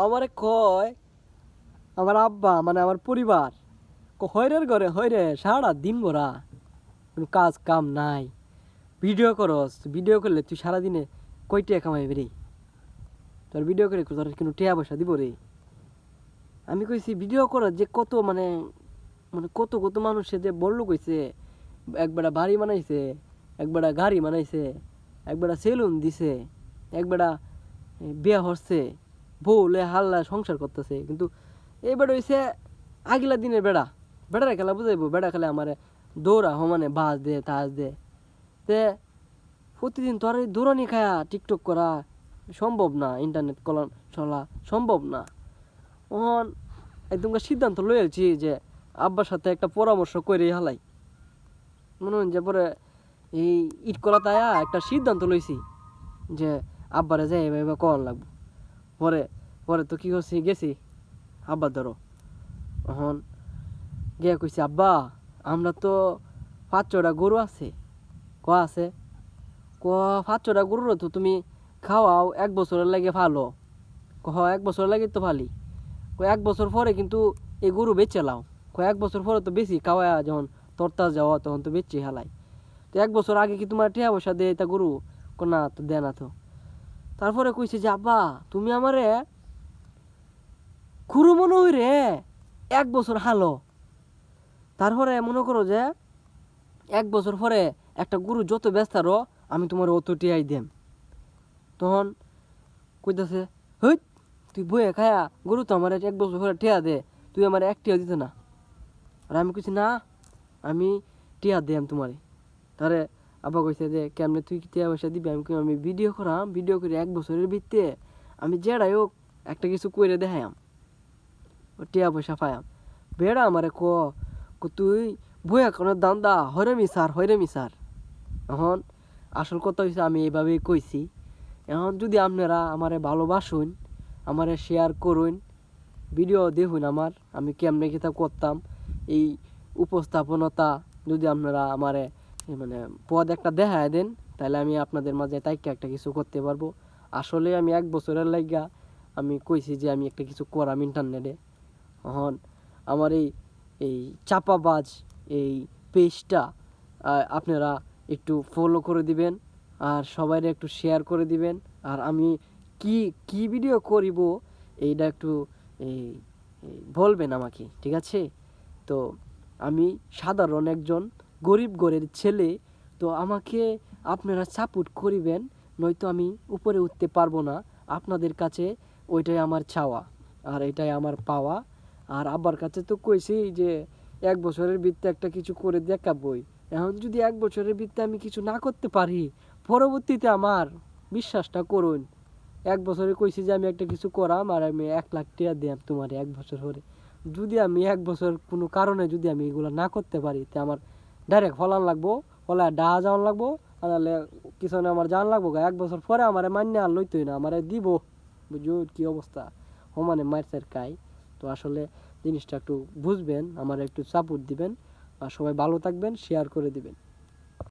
আমারে কয় আমার আব্বা মানে আমার পরিবার হয়রের ঘরে হয়রে সারা দিন ভরা কোনো কাজ কাম নাই, ভিডিও করস, ভিডিও করলে তুই সারাদিনে কয় টাকা কামাইবি রে? তোর ভিডিও করে তোর কোনো টাকা পয়সা দিব রে? আমি কইছি ভিডিও করার যে কত মানে মানে কত কত মানুষে যে বললো কইছে, একবেলা বাড়ি বানাইছে, একবেলা গাড়ি বানাইছে, একবেলা সেলুন দিছে, একবেলা বিয়া হচ্ছে, বউলে হাল্লা সংসার করতেছে। কিন্তু এই বেড়া হইছে আগিলা দিনের বেড়া, বেড়ারে খেলা বুঝাইবো, বেড়া খেলে আমার দৌড়া সমানে বাস দে তাস দে। তে প্রতিদিন তো আর এই দৌড়ানি খায়া টিকটক করা সম্ভব না, ইন্টারনেট কলা চলা সম্ভব না। ওহন একদম সিদ্ধান্ত লইয়াছি যে আব্বার সাথে একটা পরামর্শ করে হালাই, মনে হয় যে পরে এই ইট কলা তায়া একটা সিদ্ধান্ত লইছি যে আব্বারে যাই এবার কন লাগবো। পরে পরে তো কি করছি, গেছি আব্বা ধরো, এখন গিয়া কইছি আব্বা আমরা তো 5-6টা গরু আছে। ক আছে, ক 5-6টা গরুর তো তুমি খাওয়াও 1 বছরের লাগে ভালো। ক 1 বছর লাগে তো ভালি। 1 বছর পরে কিন্তু এই গরু বেচে লাও। 1 বছর পরে তো বেশি খাওয়া যখন তরতাজ যাওয়া তখন তো বেচি হালাই। তো 1 বছর আগে কি তোমার টিয়া পয়সা দেয় তা গরু? না তো দেয় না তো। তারপরে কইছে যে আব্বা তুমি আমারে খুরু মনে হই রে 1 বছর হালো, তারপরে মনে করো যে 1 বছর পরে একটা গরু যত ব্যস্ত আরো আমি তোমার অত টিয়াই দেম। তখন কইতাছে হই তুই বইয়ে খায়া গরু তো আমার 1 বছর পরে টিয়া দে, তুই আমার 1 টিয়া দিতে না। আর আমি কইছি না আমি টিয়া দেম তোমারে। তারে আব্বা কইছে যে কেমনে তুই কি টিয়া পয়সা দিবি? আমি কই আমি ভিডিও করাম, ভিডিও করে 1 বছরের ভিত্তে আমি যেটাই হোক একটা কিছু করে দেখাইম, টিয়া পয়সা পাইম। বেড়া আমারে তুই বইয়া কোনো দাম দা হয়রামি সার। এখন আসল কথা হয়েছে আমি এইভাবেই কইছি। এখন যদি আপনারা আমারে ভালোবাসুন, আমারে শেয়ার করুন, ভিডিও দেখুন আমার আমি কেমনে কিতা করতাম, এই উপস্থাপনতা যদি আপনারা আমারে মানে পদ একটা দেখায় দেন, তাহলে আমি আপনাদের মাঝে তাইকে একটা কিছু করতে পারবো। আসলে আমি 1 বছরের লাইগা আমি কইছি যে আমি একটা কিছু করাম ইন্টারনেটে। এখন আমার এই চাপাবাজ এই পেজটা আপনারা একটু ফলো করে দিবেন আর সবাইরে একটু শেয়ার করে দিবেন। আর আমি কি কি ভিডিও করিব এইটা একটু এই বলবেন আমাকে, ঠিক আছে? তো আমি সাধারণ একজন গরিব ঘরের ছেলে, তো আমাকে আপনারা সাপোর্ট করিবেন, নয়তো আমি উপরে উঠতে পারবো না। আপনাদের কাছে ওইটাই আমার চাওয়া আর এটাই আমার পাওয়া। আর আব্বার কাছে তো কইছি যে 1 বছরের ভিত্তে একটা কিছু করে দেখাবই। এখন যদি 1 বছরের ভিত্তে আমি কিছু না করতে পারি, পরবর্তীতে আমার বিশ্বাসটা করুন, 1 বছরে কইছি যে আমি একটা কিছু করাম আর আমি 1 লাখ টাকা দিলাম তোমার 1 বছর পরে। যদি আমি 1 বছর কোনো কারণে যদি আমি এগুলো না করতে পারি, তো আমার ডাইরেক্ট ফলান লাগবো, ফলা ডাহা যাওয়ান লাগবো, নাহলে কিছনে আমার জান লাগবো। 1 বছর পরে আমার মান্য আর লইতই না, আমার দিব। বুঝুন কি অবস্থা, সমানে মারছের কাই। তো আসলে জিনিসটা একটু বুঝবেন, আমার একটু সাপোর্ট দিবেন আর সবাই ভালো থাকবেন, শেয়ার করে দিবেন।